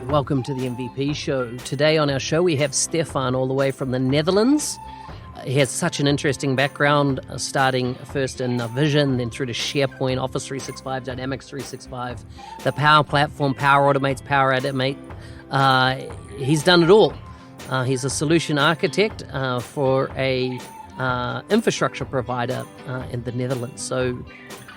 Welcome to the MVP Show. Today on our show, we have Stefan all the way from the Netherlands. He has such an interesting background, starting first in Vision, then through to SharePoint, Office 365, Dynamics 365, the Power Platform, Power Automates, Power Automate. He's done it all. He's a solution architect for a infrastructure provider in the Netherlands. So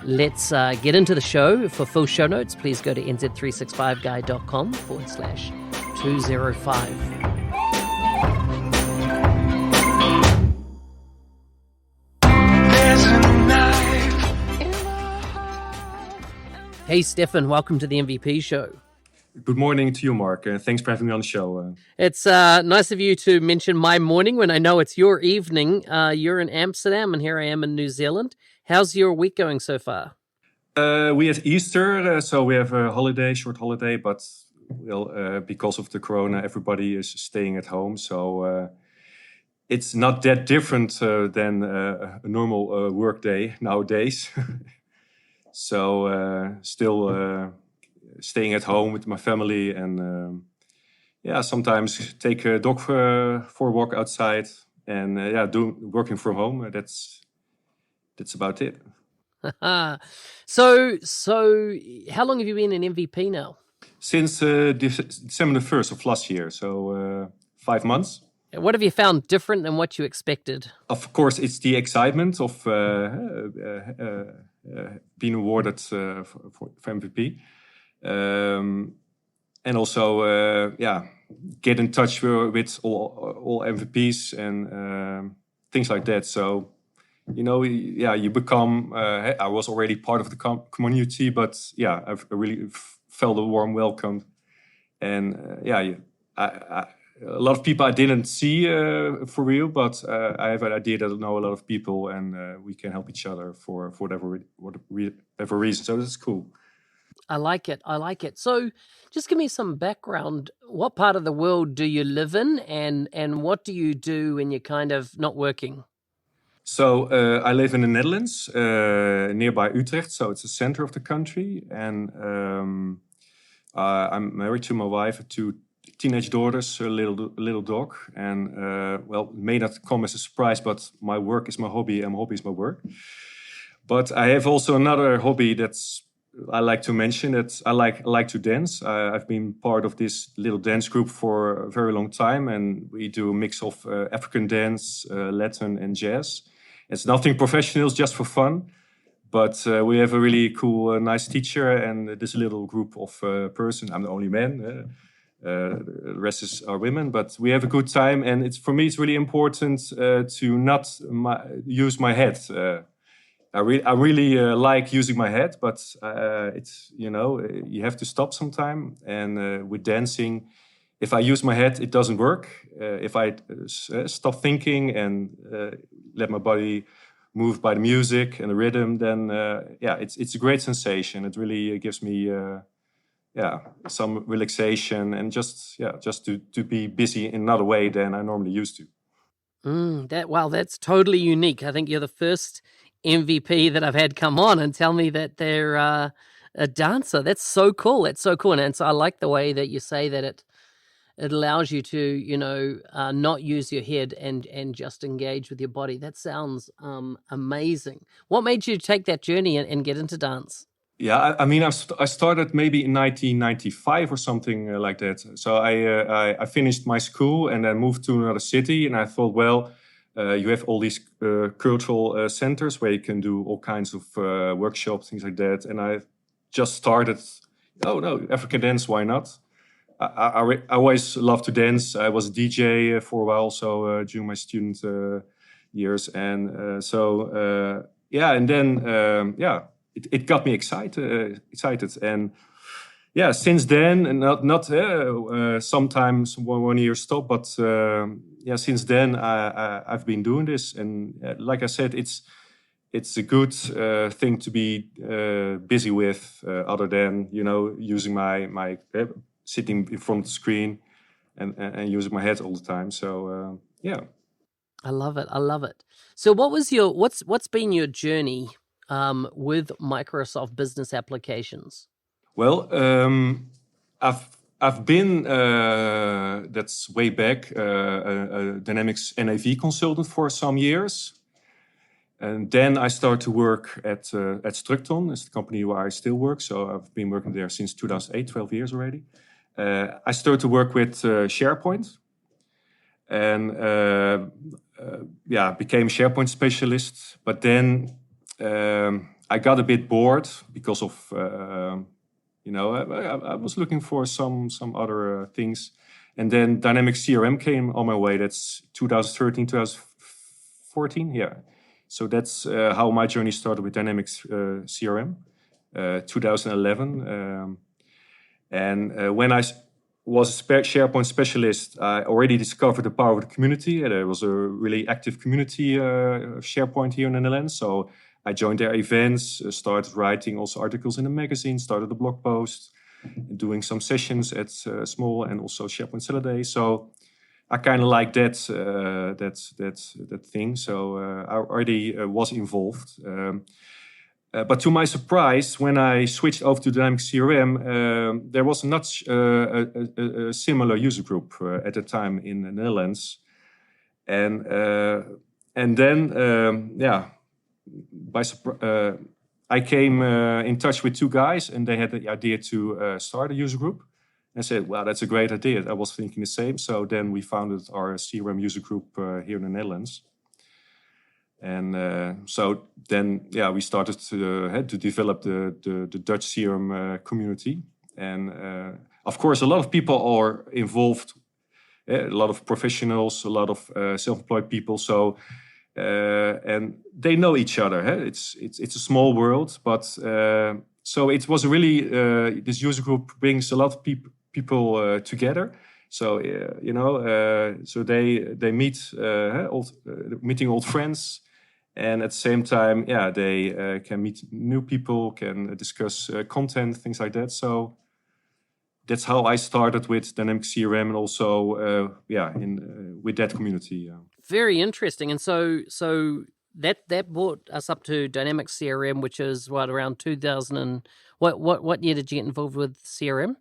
let's get into the show. For full show notes, please go to nz365guy.com/205. Hey, Stefan, welcome to the MVP Show. Good morning to you, Mark. Thanks for having me on the show. It's nice of you to mention my morning when I know it's your evening. You're in Amsterdam and here I am in New Zealand. How's your week going so far? We had Easter, so we have a holiday, short holiday, but because of the corona, everybody is staying at home. So it's not that different than a normal work day nowadays. So still staying at home with my family and sometimes take a dog for a walk outside and working from home. That's about it. So how long have you been an MVP now? Since December the 1st of last year, so 5 months. What have you found different than what you expected? Of course, it's the excitement of being awarded for MVP. And also, get in touch with all MVPs and things like that. So, you become, I was already part of the community, but I really felt a warm welcome. And a lot of people I didn't see for real, but I have an idea that I know a lot of people and we can help each other for whatever reason. So this is cool. I like it. So just give me some background. What part of the world do you live in and what do you do when you're kind of not working? So I live in the Netherlands, nearby Utrecht. So it's the center of the country. And I'm married to my wife, 2 teenage daughters, a little dog. And it may not come as a surprise, but my work is my hobby and my hobby is my work. But I have also another hobby I like to mention. That I like to dance. I've been part of this little dance group for a very long time, and we do a mix of African dance, Latin, and jazz. It's nothing professional, it's just for fun. But we have a really cool, nice teacher, and this little group of persons. I'm the only man. The rest are women, but we have a good time. And for me, it's really important to not use my head. I really like using my head, but it's you have to stop sometime. And with dancing, if I use my head, it doesn't work. If I stop thinking and let my body move by the music and the rhythm, then it's a great sensation. It really gives me some relaxation and just to be busy in another way than I normally used to. That's totally unique. I think you're the first MVP that I've had come on and tell me that they're a dancer. That's so cool. And so I like the way that you say that it allows you to, not use your head and just engage with your body. That sounds amazing. What made you take that journey and get into dance? Yeah, I started maybe in 1995 or something like that. So I finished my school and then moved to another city. And I thought, you have all these cultural centers where you can do all kinds of workshops, things like that. And I just started, African dance, why not? I always loved to dance. I was a DJ for a while also during my student years. And it got me excited. And since then, and not sometimes 1 year stop, but since then I've been doing this. And like I said, it's a good thing to be busy with, other than using my sitting in front of the screen and using my head all the time. So I love it. So what's been your journey with Microsoft Business Applications? Well, I've I've been, that's way back, a Dynamics NAV consultant for some years. And then I started to work at Structon, it's the company where I still work. So I've been working there since 2008, 12 years already. I started to work with SharePoint. And became a SharePoint specialist. But then I got a bit bored because of, I was looking for some other things. And then Dynamics CRM came on my way. That's 2013, 2014, yeah. So that's how my journey started with Dynamics CRM, 2011. When I was a SharePoint specialist, I already discovered the power of the community. There was a really active community of SharePoint here in the Netherlands. So I joined their events, started writing also articles in the magazine, started a blog post, doing some sessions at small and also SharePoint Saturday. So I kind of like that thing. So I already was involved. But to my surprise, when I switched over to Dynamics CRM, there was not a similar user group at the time in the Netherlands. And then, I came in touch with two guys, and they had the idea to start a user group. And I said, well, that's a great idea. I was thinking the same. So then we founded our CRM user group here in the Netherlands. And so then, we started to develop the Dutch CRM community. And of course, a lot of people are involved, a lot of professionals, a lot of self-employed people. So and they know each other. It's a small world, but so it was really this user group brings a lot of people together. So so they meet meeting old friends. And at the same time, they can meet new people, can discuss content, things like that. So that's how I started with Dynamics CRM, and also with that community. Very interesting. And so that brought us up to Dynamics CRM, which is around 2000. And what year did you get involved with CRM?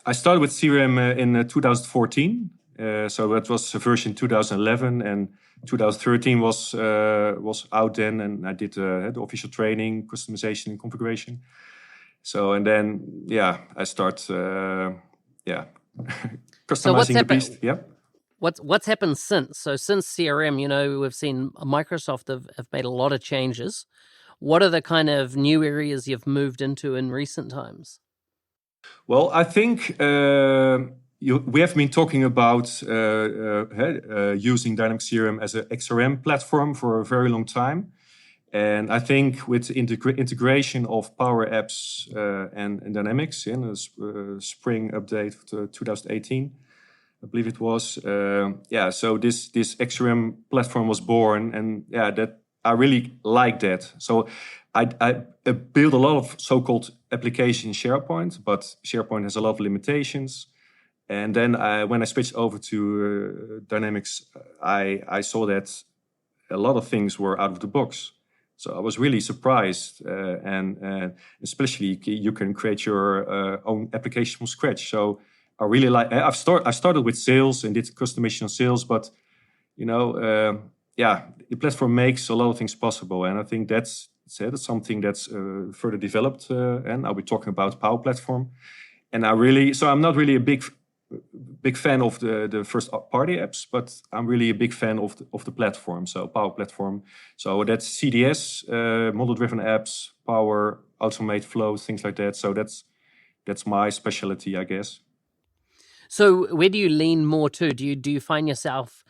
I started with CRM in 2014. So that was version 2011, and 2013 was out then, and I did the official training, customization, and configuration. So and then I start customizing the beast. Yeah. What's happened since? So since CRM, we've seen Microsoft have made a lot of changes. What are the kind of new areas you've moved into in recent times? Well, I think we have been talking about using Dynamics CRM as an XRM platform for a very long time. And I think with integration of PowerApps and Dynamics in a spring update of 2018, I believe it was. So this XRM platform was born, and that I really like that. So I built a lot of so-called applications in SharePoint, but SharePoint has a lot of limitations. And then when I switched over to Dynamics, I saw that a lot of things were out of the box. So I was really surprised, and especially you can create your own application from scratch. So I really like. I started with sales and did customization on sales, but the platform makes a lot of things possible, and I think that's something that's further developed. And I'll be talking about Power Platform, and I'm not really a big fan of the first party apps, but I'm really a big fan of the platform. So Power Platform. So that's CDS, model-driven apps, Power, automate flows, things like that. So that's my specialty, I guess. So where do you lean more to? Do you find yourself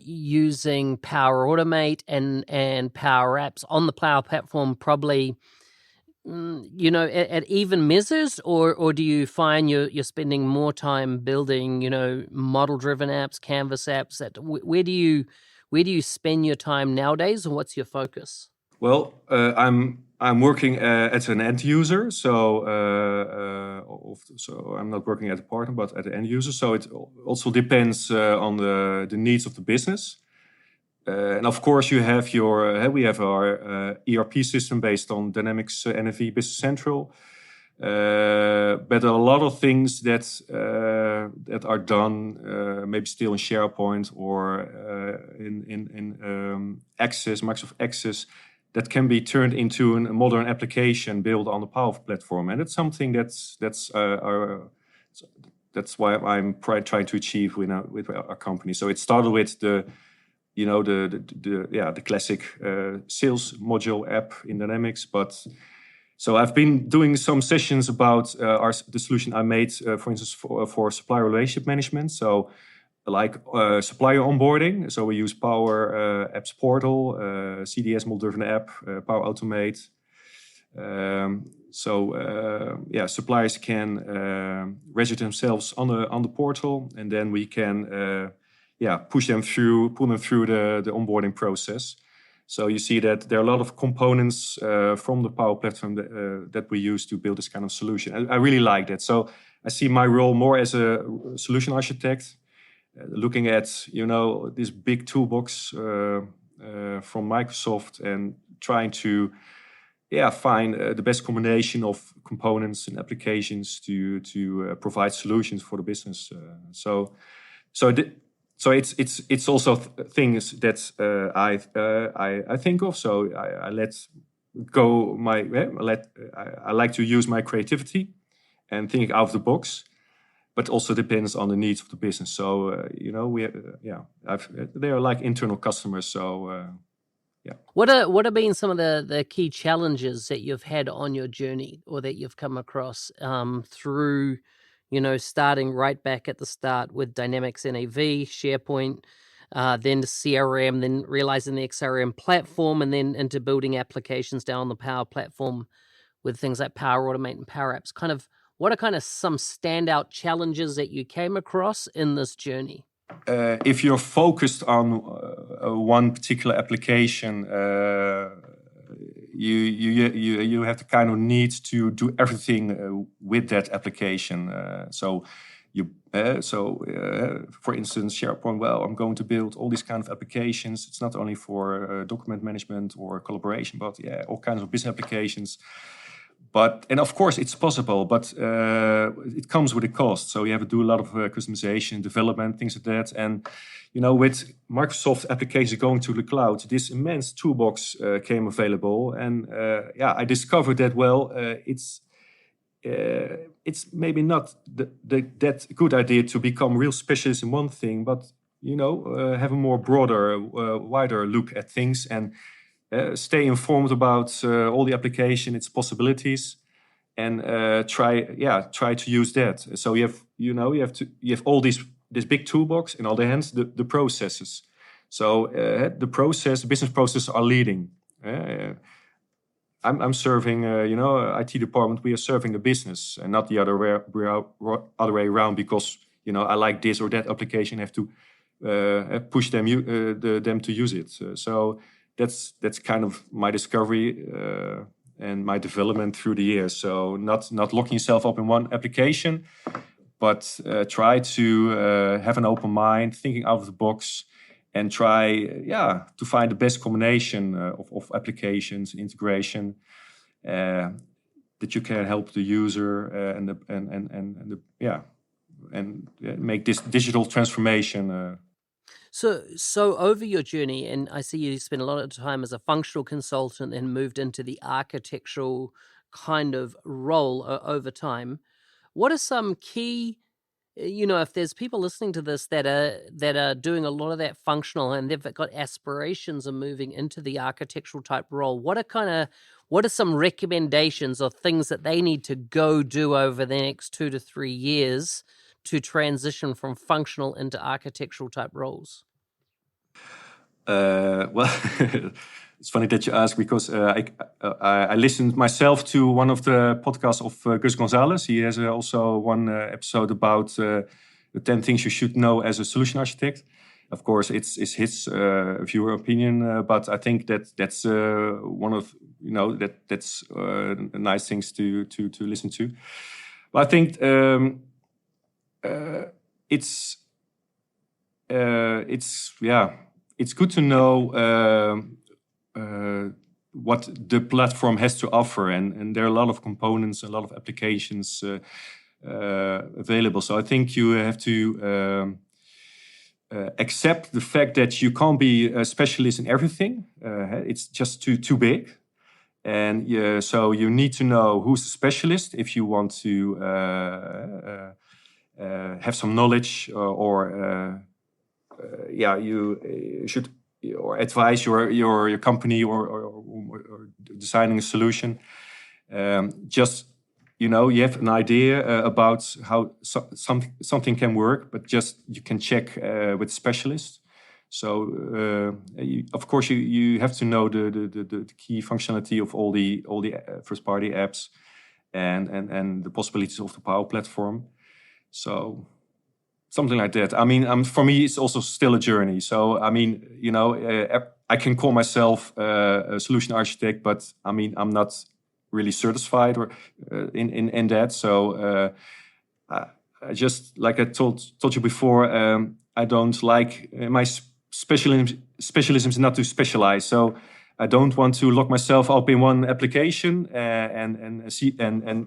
using Power Automate and Power Apps on the Power Platform probably, at even measures, or do you find you're spending more time building, model-driven apps, Canvas apps? Where do you spend your time nowadays, and what's your focus? Well, I'm working as an end user, so I'm not working at a partner, but at the end user. So it also depends on the needs of the business. And of course, you have we have our ERP system based on Dynamics NFV Business Central. But there are a lot of things that are done maybe still in SharePoint or in Access, Microsoft Access, that can be turned into a modern application built on the Power Platform, and it's something that's why I'm trying to achieve with our company. So it started with the classic sales module app in Dynamics, but so I've been doing some sessions about the solution I made, for instance, for supplier relationship management. So like supplier onboarding. So we use PowerApps Portal, CDS model-driven app, Power Automate. Suppliers can register themselves on the portal, and then we can pull them through the onboarding process. So you see that there are a lot of components from the Power Platform that we use to build this kind of solution. I really like that. So I see my role more as a solution architect, looking at this big toolbox from Microsoft and trying to find the best combination of components and applications to provide solutions for the business. So it's also things that I think of. So I let go I like to use my creativity and think out of the box, but also depends on the needs of the business. So they are like internal customers. So What have been some of the key challenges that you've had on your journey, or that you've come across through, starting right back at the start with Dynamics NAV, SharePoint, then CRM, then realizing the XRM platform, and then into building applications down on the Power Platform with things like Power Automate and PowerApps? What are some standout challenges that you came across in this journey? If you're focused on one particular application, you have the kind of need to do everything with that application. For instance, SharePoint. Well, I'm going to build all these kind of applications. It's not only for document management or collaboration, but all kinds of business applications. And of course, it's possible, but it comes with a cost. So you have to do a lot of customization, development, things like that. And with Microsoft applications going to the cloud, this immense toolbox came available. And I discovered that it's maybe not that good idea to become real specialist in one thing, but have a more broader, wider look at things and stay informed about all the application, its possibilities, and try to use that. So you have all this big toolbox, and on the hands the processes. So the business processes are leading. I'm serving, IT department. We are serving the business, and not the other way around. Because I like this or that application, have to push them to use it. So that's kind of my discovery and my development through the years. So not locking yourself up in one application, but try to have an open mind, thinking out of the box, and try to find the best combination of applications and integration that you can help the user and make this digital transformation. So over your journey, and I see you spent a lot of time as a functional consultant and moved into the architectural kind of role over time. What are some key, if there's people listening to this that are doing a lot of that functional and they've got aspirations of moving into the architectural type role, what are some recommendations or things that they need to go do over the next 2 to 3 years to transition from functional into architectural type roles? It's funny that you ask, because I listened myself to one of the podcasts of Gus Gonzalez. He has also one episode about the 10 things you should know as a solution architect. Of course, it's his view or opinion, but I think that's one of that's nice things to listen to. But I think it's good to know what the platform has to offer, and there are a lot of components, a lot of applications available. So I think you have to accept the fact that you can't be a specialist in everything. It's just too big. And so you need to know who's a specialist if you want to have some knowledge, you should or advise your company or designing a solution. Just you have an idea about how something can work, but just you can check with specialists. So of course you have to know the key functionality of all the first party apps and the possibilities of the Power Platform. So something like that. I mean, for me, it's also still a journey. So I mean, I can call myself a solution architect, but I mean, I'm not really certified or in that. So I just like I told you before, I don't like my specialism is not to specialize. So I don't want to lock myself up in one application and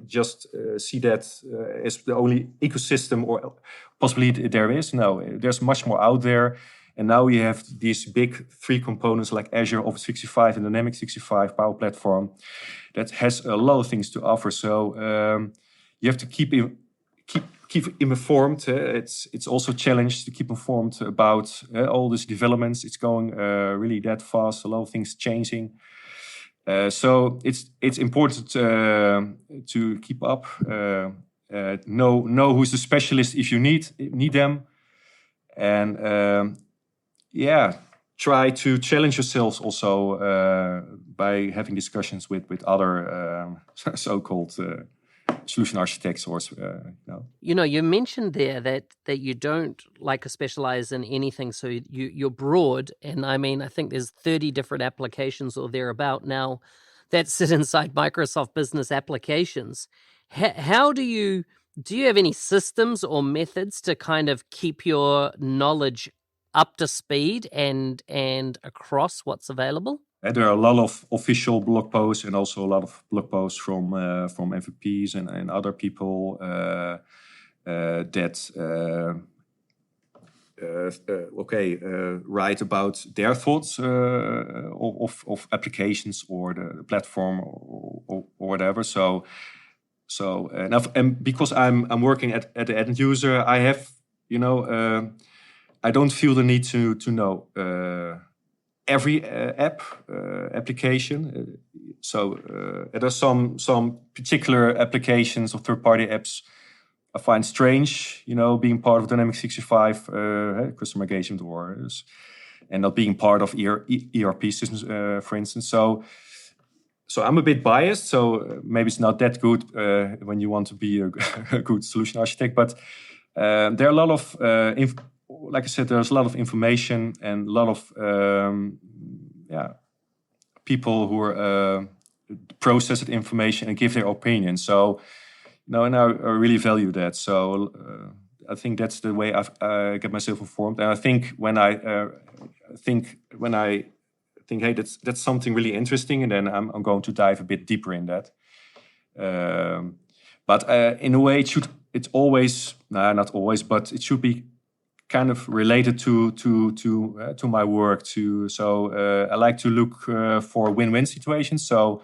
just see that as the only ecosystem or possibly there is. No, there's much more out there. And now we have these big 3 components like Azure, Office 365, and Dynamics 365 Power Platform that has a lot of things to offer. So you have to keep informed. It's also a challenge to keep informed about all these developments. It's going really that fast. A lot of things changing. So it's important to keep up. Know who's the specialist if you need them, and try to challenge yourselves also by having discussions with other so-called solution architects or you mentioned there that you don't like to specialize in anything, so you're broad. And I mean, I think there's 30 different applications or thereabout now that sit inside Microsoft Business Applications. How do you have any systems or methods to kind of keep your knowledge up to speed and across what's available? There are a lot of official blog posts and also a lot of blog posts from MVPs and other people that write about their thoughts of applications or the platform or whatever. So and because I'm working at the end user, I have I don't feel the need to know every application. So there are some particular applications of third-party apps I find strange, being part of Dynamics 365 customer engagement and not being part of ERP systems, for instance. So I'm a bit biased. So maybe it's not that good when you want to be a good solution architect. But there are a lot of like I said, there's a lot of information and a lot of people who are process that information and give their opinion. So, and I really value that. So I think that's the way I get myself informed. And I think when I think, hey, that's something really interesting, and then I'm going to dive a bit deeper in that. But in a way, it's always, not always, but it should be kind of related to my work too. So I like to look for win-win situations. So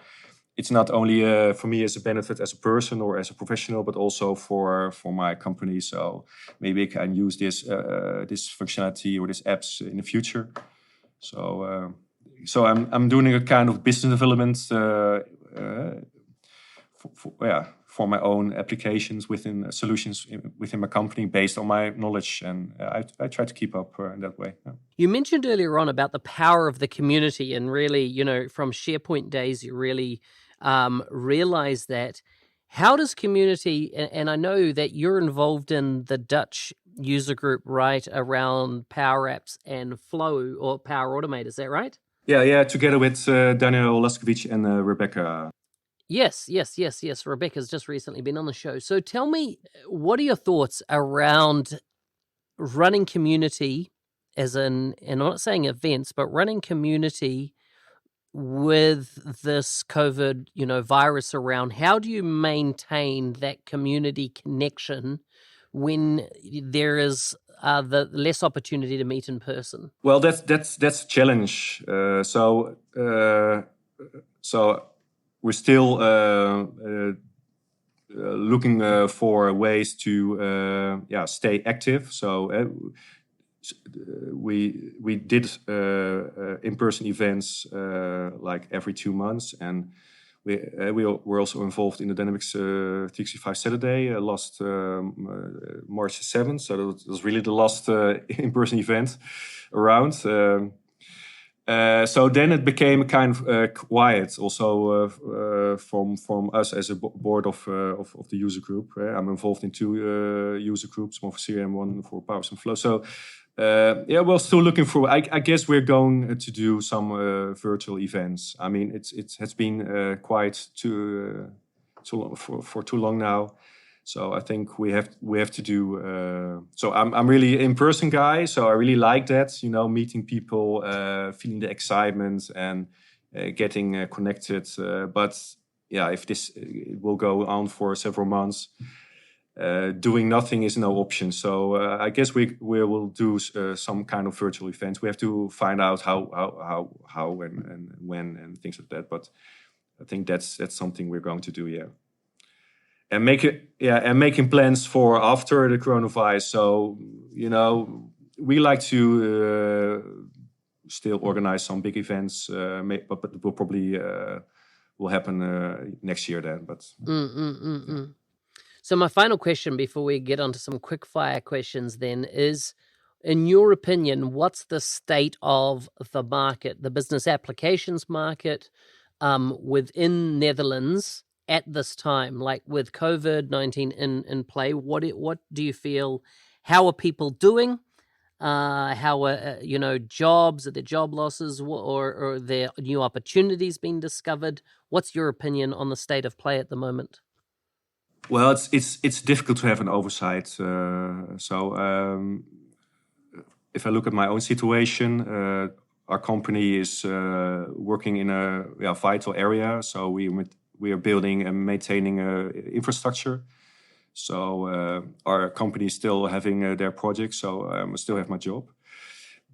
it's not only for me as a benefit as a person or as a professional, but also for my company. So maybe I can use this functionality or these apps in the future. So I'm doing a kind of business development for my own applications within solutions within my company based on my knowledge. And I try to keep up in that way. Yeah. You mentioned earlier on about the power of the community, and really, from SharePoint days, you really realize that. How does community, and I know that you're involved in the Dutch user group, right, around PowerApps and Flow or Power Automate, is that right? Yeah, together with Daniel Laskovic and Rebecca. Yes. Rebecca's just recently been on the show. So tell me, what are your thoughts around running community, and I'm not saying events, but running community with this COVID, virus around, how do you maintain that community connection when there is the less opportunity to meet in person? Well, that's a challenge. So we're still looking for ways to stay active. So we did in-person events like every 2 months, and we were also involved in the Dynamics 365 Saturday last March 7th. So that was really the last in-person event around. So then it became kind of quiet also from us as a board of the user group. I'm involved in 2 user groups, one for CRM, one for PowerApps and Flow. So we're still looking for. I guess we're going to do some virtual events. I mean, it has been quiet too long, for too long now. So I think we have to do. So I'm really in-person guy. So I really like that. Meeting people, feeling the excitement, and getting connected. But if this will go on for several months, doing nothing is no option. So I guess we will do some kind of virtual events. We have to find out how and when and things like that. But I think that's something we're going to do. Yeah. And making plans for after the coronavirus. So we like to still organize some big events, but it will probably will happen next year then. But So my final question before we get on to some quick fire questions then is, in your opinion, what's the state of the market, the business applications market within Netherlands at this time, like with COVID-19 in play? What do you feel? How are people doing? How are jobs? Are there job losses, or are there new opportunities being discovered? What's your opinion on the state of play at the moment? Well, it's difficult to have an oversight. If I look at my own situation, our company is working in a vital area. So we are building and maintaining infrastructure. So our company is still having their projects. So I still have my job,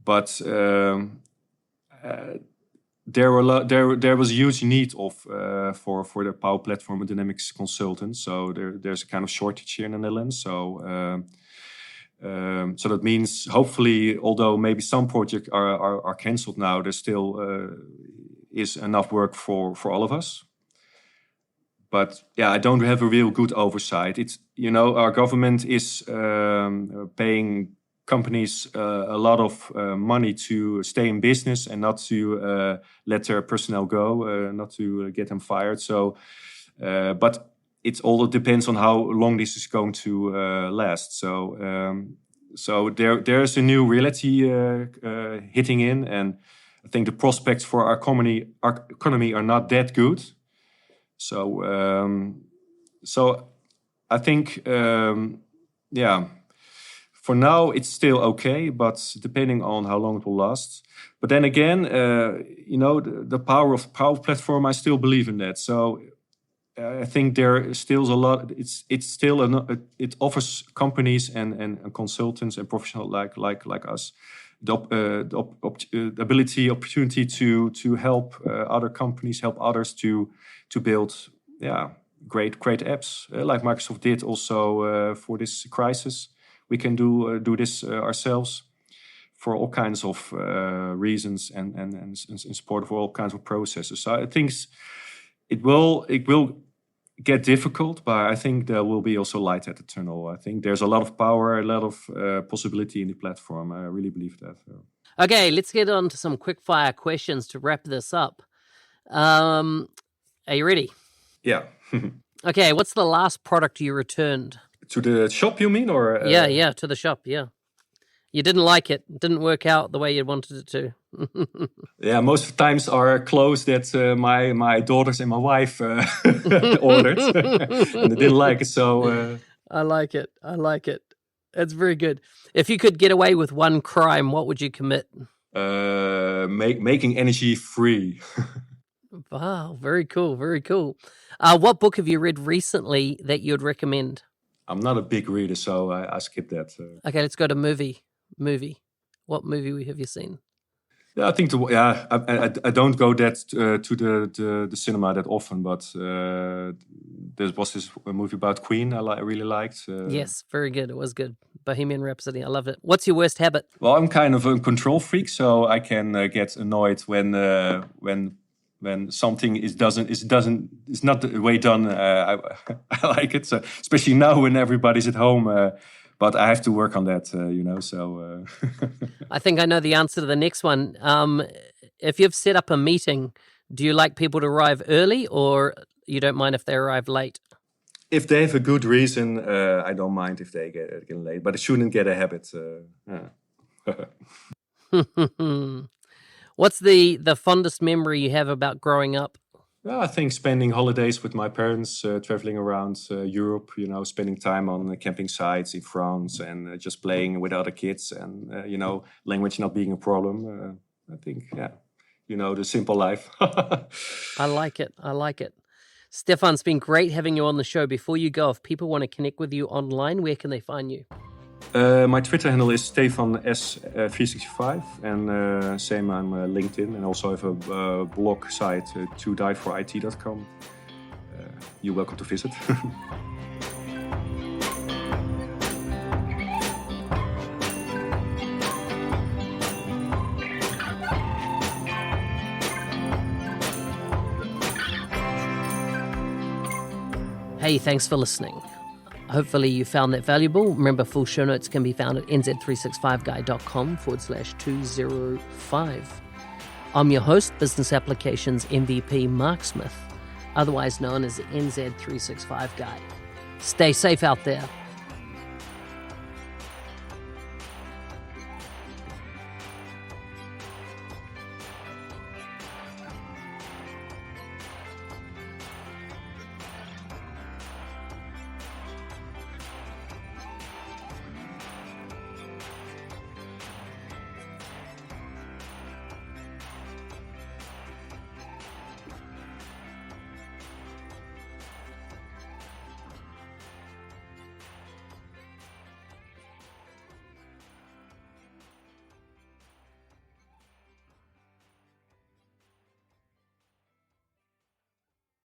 but there was a huge need for the Power Platform and Dynamics consultants. So there's a kind of shortage here in the Netherlands. So that means hopefully, although maybe some projects are cancelled now, there still is enough work for all of us. But I don't have a real good oversight. It's our government is paying companies a lot of money to stay in business and not to let their personnel go, not to get them fired. So, but it all depends on how long this is going to last. So there's a new reality hitting in, and I think the prospects for our economy are not that good. So I think for now it's still okay, but depending on how long it will last. But then again, the power of Power Platform, I still believe in that. So I think there is still a lot. It offers companies and consultants and professionals like us the opportunity to help other companies, help others to build great apps like Microsoft did also for this crisis. We can do this ourselves for all kinds of reasons and support for all kinds of processes. So I think it will get difficult, but I think there will be also light at the tunnel. I think there's a lot of power, a lot of possibility in the platform. I really believe that. Okay, let's get on to some quick fire questions to wrap this up. Are you ready? Yeah. Okay, what's the last product you returned? To the shop, you mean, or? Yeah, to the shop. Yeah, you didn't like it. It didn't work out the way you wanted it to. Yeah, most of the times are clothes that my daughters and my wife ordered, and they didn't like it. So I like it. That's very good. If you could get away with one crime, what would you commit? Making energy free. Wow, very cool, very cool. What book have you read recently that you'd recommend? I'm not a big reader, so I skip that. Okay, let's go to movie. What movie have you seen? Yeah, I think I don't go to the cinema that often, but there was this movie about Queen I really liked. Yes, very good. It was good. Bohemian Rhapsody. I loved it. What's your worst habit? Well, I'm kind of a control freak, so I can get annoyed when something is not the way done. I like it, so especially now when everybody's at home. But I have to work on that, So I think I know the answer to the next one. If you've set up a meeting, do you like people to arrive early, or you don't mind if they arrive late? If they have a good reason, I don't mind if they get late. But it shouldn't get a habit. What's the fondest memory you have about growing up? Well, I think spending holidays with my parents, traveling around Europe, spending time on camping sites in France and just playing with other kids and, language not being a problem. I think, the simple life. I like it. I like it. Stefan, it's been great having you on the show. Before you go, if people want to connect with you online, where can they find you? My Twitter handle is Stefan S365 and same on LinkedIn, and also have a blog site, todieforit.com. You're welcome to visit. Hey, thanks for listening. Hopefully you found that valuable. Remember, full show notes can be found at nz365guy.com/205. I'm your host, Business Applications MVP Mark Smith, otherwise known as the NZ365 Guy. Stay safe out there.